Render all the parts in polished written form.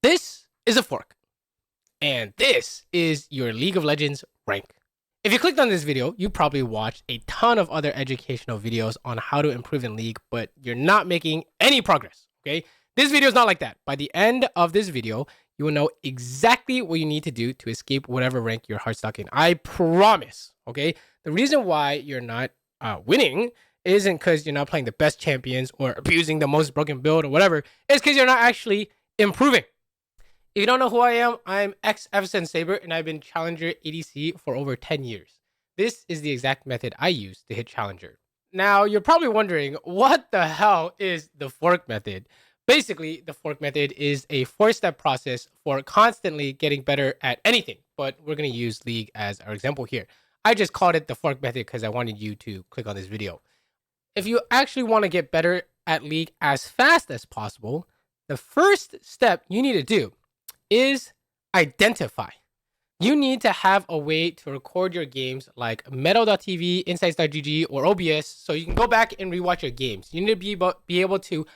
This is a fork, and this is your League of Legends rank. If you clicked on this video, you probably watched a ton of other educational videos on how to improve in League, but you're not making any progress, okay? This video is not like that. By the end of this video, you will know exactly what you need to do to escape whatever rank your heart's stuck in. I promise, okay? The reason why you're not winning isn't because you're not playing the best champions or abusing the most broken build or whatever. It's because you're not actually improving. If you don't know who I am, I'm xFSN Saber, and I've been Challenger ADC for over 10 years. This is the exact method I use to hit Challenger. Now, you're probably wondering, what the hell is the fork method? Basically, the fork method is a 4-step process for constantly getting better at anything, but we're going to use League as our example here. I just called it the fork method because I wanted you to click on this video. If you actually want to get better at League as fast as possible, the first step you need to do is identify. You need to have a way to record your games like Metal.tv, Insights.gg, or OBS so you can go back and rewatch your games. You need to be able to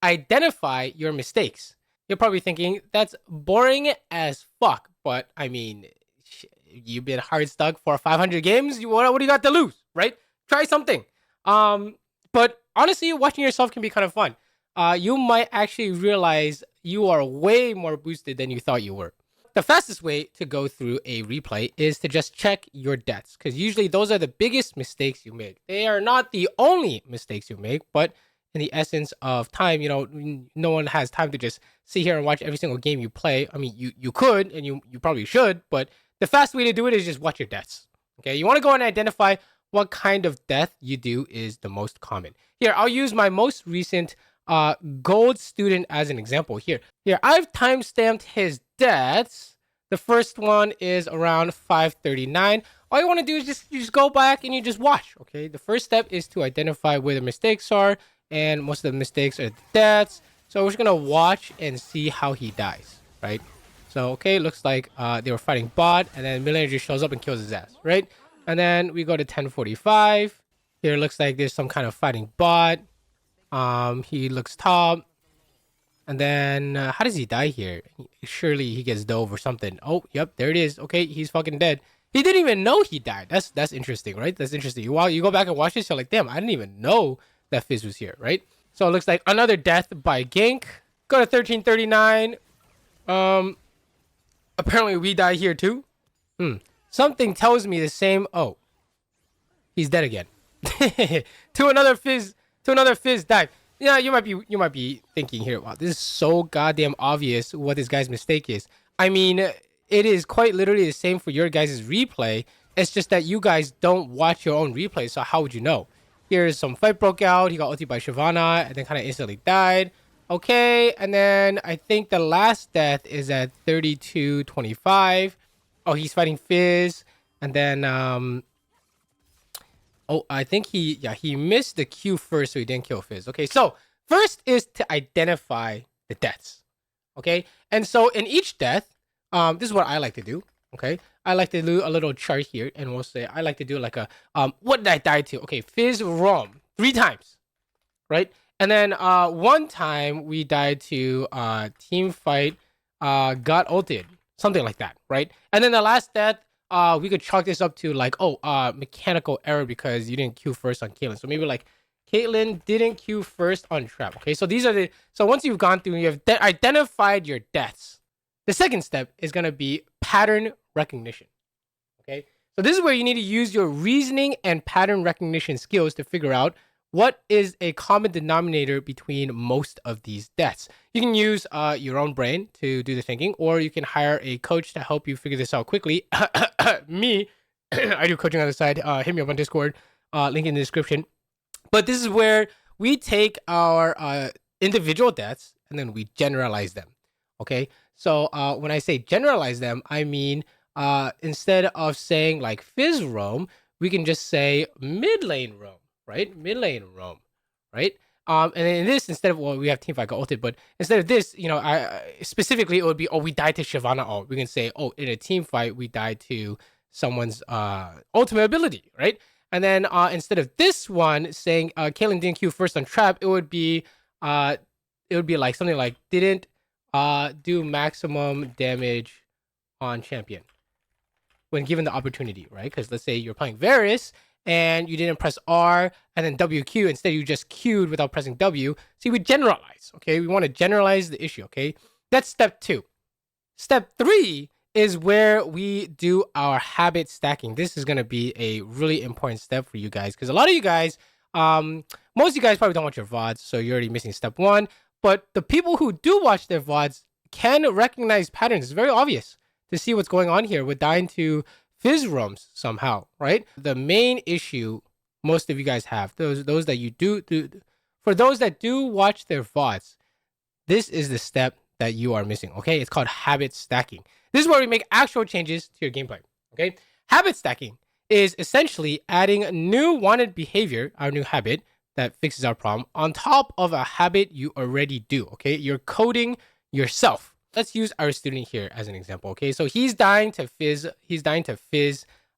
identify your mistakes. You're probably thinking, that's boring as fuck, but I mean, you've been hard stuck for 500 games. What do you got to lose, right? Try something. But honestly, watching yourself can be kind of fun. You might actually realize you are way more boosted than you thought you were. The fastest way to go through a replay is to just check your deaths, because usually those are the biggest mistakes you make. They are not the only mistakes you make, but in the essence of time, you know, no one has time to just sit here and watch every single game you play. I mean, you could, and you probably should, but the fast way to do it is just watch your deaths. Okay, you want to go and identify what kind of death you do is the most common. Here, I'll use my most recent gold student as an example here. I've timestamped his deaths. The first one is around 539. All you want to do is just go back and you just watch. Okay, the first step is to identify where the mistakes are, and most of the mistakes are deaths. So we're just gonna watch and see how he dies, right? So okay, looks like they were fighting bot, and then Millionaire just shows up and kills his ass, right? And then we go to 1045. Here it looks like there's some kind of fighting bot. He looks top. And then, how does he die here? Surely he gets dove or something. Oh, yep, there it is. Okay, he's fucking dead. He didn't even know he died. That's interesting, right? That's interesting. You go back and watch this, you're like, damn, I didn't even know that Fizz was here, right? So it looks like another death by Gank. Go to 1339. Apparently we die here too. Something tells me the same. Oh, he's dead again. to another Fizz dive. Yeah, you might be thinking here, wow, this is so goddamn obvious what this guy's mistake is. I mean, it is quite literally the same for your guys' replay. It's just that you guys don't watch your own replay, so how would you know? Here's some fight broke out. He got ulted by Shyvana and then kind of instantly died. Okay, and then I think the last death is at 3225. Oh, he's fighting Fizz, and then oh, I think he missed the Q first, so he didn't kill Fizz. Okay, so first is to identify the deaths. Okay, and so in each death, this is what I like to do. Okay, I like to do a little chart here, and we'll say I like to do like a what did I die to? Okay, Fizz roam 3 times, right? And then one time we died to team fight, got ulted, something like that, right? And then the last death, we could chalk this up to like, mechanical error because you didn't queue first on Caitlyn. So maybe like Caitlyn didn't queue first on Trap. Okay, so these are so once you've gone through, you have identified your deaths. The second step is going to be pattern recognition. Okay, so this is where you need to use your reasoning and pattern recognition skills to figure out what is a common denominator between most of these deaths. You can use your own brain to do the thinking, or you can hire a coach to help you figure this out quickly. Me, I do coaching on the side. Hit me up on Discord, link in the description. But this is where we take our individual deaths and then we generalize them. Okay, so when I say generalize them, I mean instead of saying like Fizz roam, we can just say mid lane roam. Right? Mid lane roam, right? And in this, instead of, well, we have teamfight got ulted, but instead of this, you know, I specifically it would be, oh, we died to Shyvana ult. We can say, oh, in a team fight, we died to someone's ultimate ability, right? And then instead of this one saying Caitlyn didn't queue first on trap, it would be like something like didn't do maximum damage on champion when given the opportunity, right? Because let's say you're playing Varus and you didn't press R and then WQ. Instead, you just Q'd without pressing W. See, we generalize, okay? We want to generalize the issue, okay? That's step 2. Step 3 is where we do our habit stacking. This is going to be a really important step for you guys because a lot of you guys, most of you guys probably don't watch your VODs, so you're already missing step 1. But the people who do watch their VODs can recognize patterns. It's very obvious to see what's going on here with dying to fizz roams somehow, right? The main issue most of you guys have, those that you do, for those that do watch their VODs, this is the step that you are missing, okay? It's called habit stacking. This is where we make actual changes to your gameplay, okay? Habit stacking is essentially adding new wanted behavior, our new habit that fixes our problem, on top of a habit you already do, okay? You're coding yourself. Let's use our student here as an example, okay? So he's dying to fizz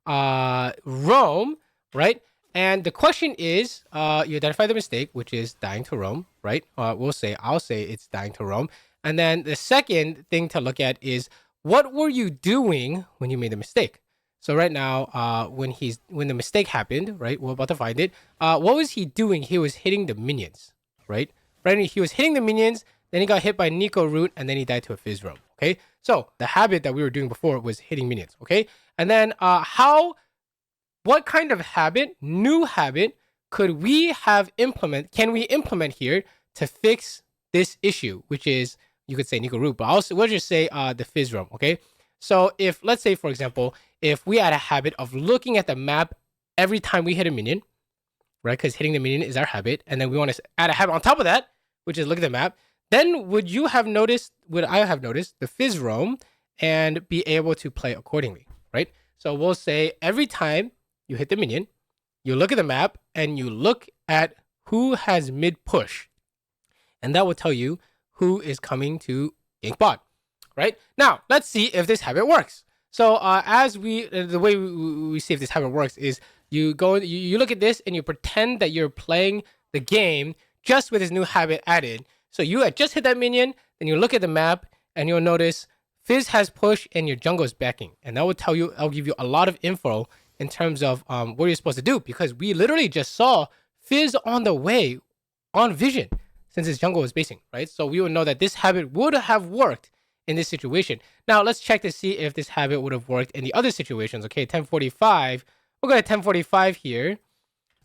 roam, right? And the question is, you identify the mistake, which is dying to roam, right? I'll say it's dying to roam. And then the second thing to look at is, what were you doing when you made the mistake? So right now, when the mistake happened, right? We're about to find it. What was he doing? He was hitting the minions, right? Right? He was hitting the minions. Then he got hit by Nico Root, and then he died to a fizz roam. Okay, so the habit that we were doing before was hitting minions. Okay, and then what kind of habit, new habit, could we have can we implement here to fix this issue, which is, you could say Nico Root, but we'll just say the fizz roam. Okay, so if, let's say for example, if we had a habit of looking at the map every time we hit a minion, right? Because hitting the minion is our habit, and then we want to add a habit on top of that, which is look at the map. Then would I have noticed the fizz roam and be able to play accordingly, right? So we'll say every time you hit the minion, you look at the map and you look at who has mid push, and that will tell you who is coming to gank bot, right? Now let's see if this habit works. So the way we see if this habit works is you look at this and you pretend that you're playing the game just with this new habit added. So you had just hit that minion, then you look at the map, and you'll notice Fizz has push and your jungle is backing. And that will tell you, I'll give you a lot of info in terms of what you're supposed to do, because we literally just saw Fizz on the way on vision since his jungle was basing, right? So we would know that this habit would have worked in this situation. Now let's check to see if this habit would have worked in the other situations. Okay, 1045. We'll go to 1045 here.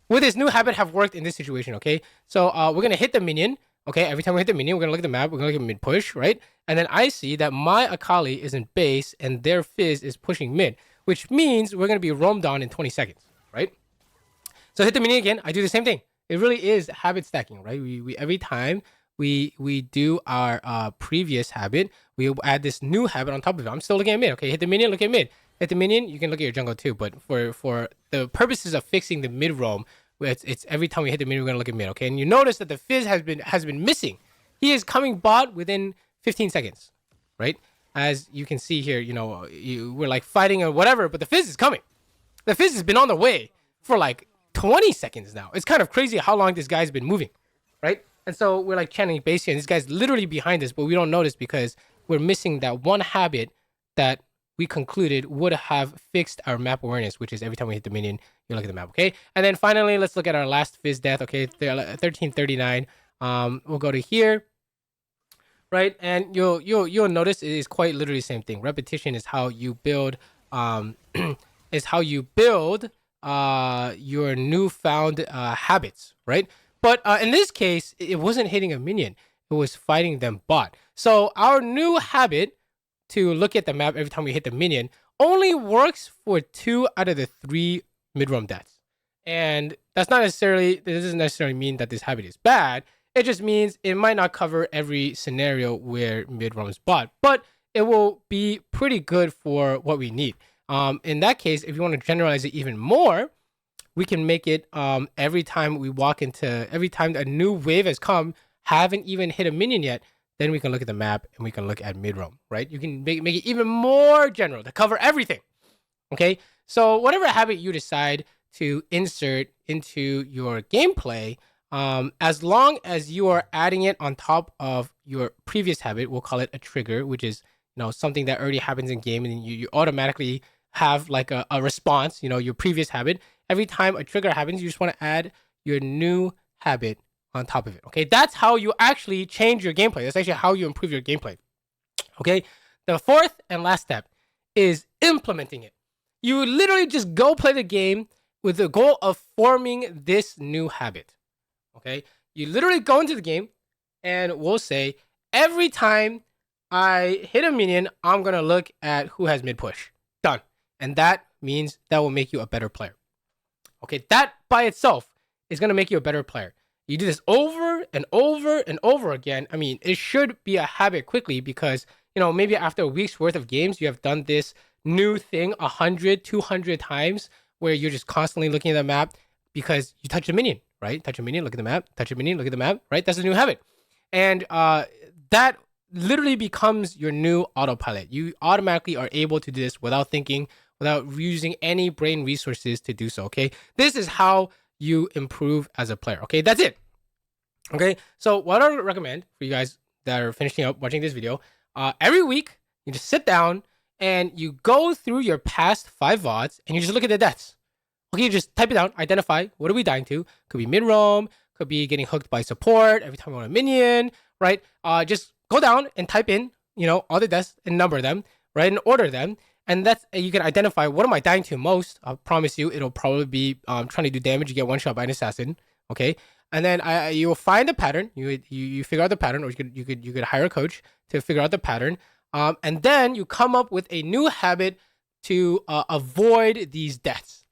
Would this new habit have worked in this situation? Okay, so we're gonna hit the minion. Okay, every time we hit the minion, we're gonna look at the map, we're gonna look at mid push, right? And then I see that my Akali is in base and their Fizz is pushing mid, which means we're gonna be roamed on in 20 seconds, right? So hit the minion again, I do the same thing. It really is habit stacking, right? We every time we do our previous habit, we add this new habit on top of it. I'm still looking at mid. Okay, hit the minion, look at mid. Hit the minion, you can look at your jungle too, but for the purposes of fixing the mid roam, it's every time we hit the mid, we're gonna look at mid, okay? And you notice that the Fizz has been missing. He is coming bot within 15 seconds, right? As you can see here, you know, we're like fighting or whatever, but the Fizz is coming. The Fizz has been on the way for like 20 seconds now. It's kind of crazy how long this guy's been moving, right? And so we're like channeling base here, and this guy's literally behind us, but we don't notice because we're missing that one habit that we concluded would have fixed our map awareness, which is every time we hit the minion, you look at the map, okay? And then finally, let's look at our last Fizz death, okay? 1339. We'll go to here, right? And you'll notice it is quite literally the same thing. Repetition is how you build your newfound habits, right? But in this case, it wasn't hitting a minion; it was fighting them bot. So our new habit to look at the map every time we hit the minion only works for 2 out of the 3 mid-roam deaths. And this doesn't necessarily mean that this habit is bad. It just means it might not cover every scenario where mid-roam is bot, but it will be pretty good for what we need. In that case, if you want to generalize it even more, we can make it every time a new wave has come, haven't even hit a minion yet, then we can look at the map and we can look at mid-roam, right? You can make it even more general to cover everything, okay? So whatever habit you decide to insert into your gameplay, As long as you are adding it on top of your previous habit, we'll call it a trigger, which is something that already happens in game, and you automatically have like a response. Your previous habit. Every time a trigger happens, you just want to add your new habit on top of it. Okay, that's how you actually change your gameplay. That's actually how you improve your gameplay. Okay, the fourth and last step is implementing it. You literally just go play the game with the goal of forming this new habit. Okay, you literally go into the game and we'll say every time I hit a minion, I'm gonna look at who has mid push. Done. And that means that will make you a better player. Okay, that by itself is gonna make you a better player. You do this over and over and over again. I mean, it should be a habit quickly because, maybe after a week's worth of games, you have done this new thing 100, 200 times where you're just constantly looking at the map because you touch a minion, right? Touch a minion, look at the map, touch a minion, look at the map, right? That's a new habit. And that literally becomes your new autopilot. You automatically are able to do this without thinking, without using any brain resources to do so, okay? This is how you improve as a player, okay? That's it, okay? So what I would recommend for you guys that are finishing up watching this video, every week, you just sit down and you go through your past 5 VODs and you just look at the deaths. Okay, you just type it down, identify what are we dying to. Could be mid-roam, could be getting hooked by support every time we want a minion, right? Just go down and type in, all the deaths and number them, right? And order them. And that's, you can identify what am I dying to most. I promise you, it'll probably be trying to do damage. You get one shot by an assassin, okay? And then you will find a pattern. You figure out the pattern, or you could hire a coach to figure out the pattern. And then you come up with a new habit to avoid these deaths.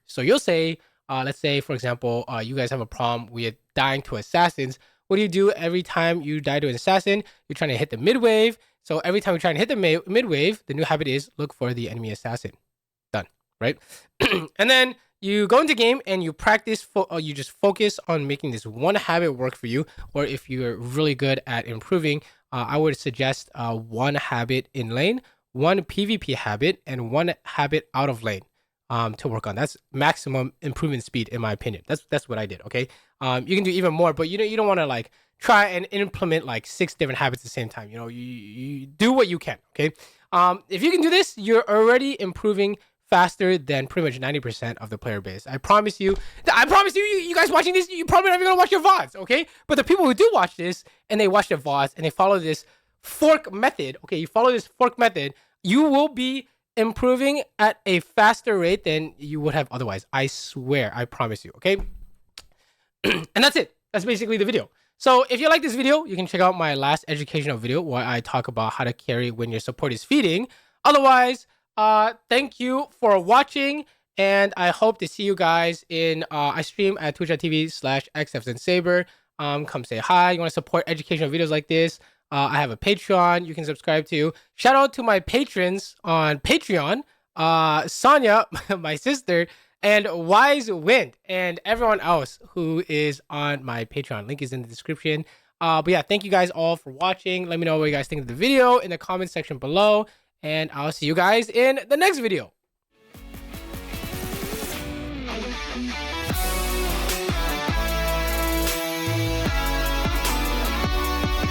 So you'll say, let's say, for example, you guys have a problem with dying to assassins. What do you do every time you die to an assassin? You're trying to hit the mid wave. So every time you're trying to hit the mid wave, the new habit is look for the enemy assassin. Done, right? And then you go into game and you practice, you just focus on making this one habit work for you. Or if you're really good at improving, I would suggest one habit in lane, one PvP habit, and one habit out of lane. To work on. That's maximum improvement speed in my opinion. That's what I did. Okay. You can do even more, but you don't want to like try and implement like 6 different habits at the same time. You do what you can. Okay. If you can do this, you're already improving faster than pretty much 90% of the player base. I promise you, you guys watching this, you probably not even gonna watch your VODs. Okay. But the people who do watch this and they watch the VODs and they follow this fork method. Okay. You follow this fork method, you will be improving at a faster rate than you would have otherwise. I swear, I promise you, okay? And that's it. That's basically the video. So if you like this video, you can check out my last educational video where I talk about how to carry when your support is feeding. Otherwise, thank you for watching, and I hope to see you guys in, I stream at twitch.tv/xFSN Saber. Come say hi. You want to support educational videos like this? I have a Patreon you can subscribe to. Shout out to my patrons on Patreon, Sonia, my sister, and Wise Wind, and everyone else who is on my Patreon. Link is in the description. But yeah, thank you guys all for watching. Let me know what you guys think of the video in the comment section below, and I'll see you guys in the next video.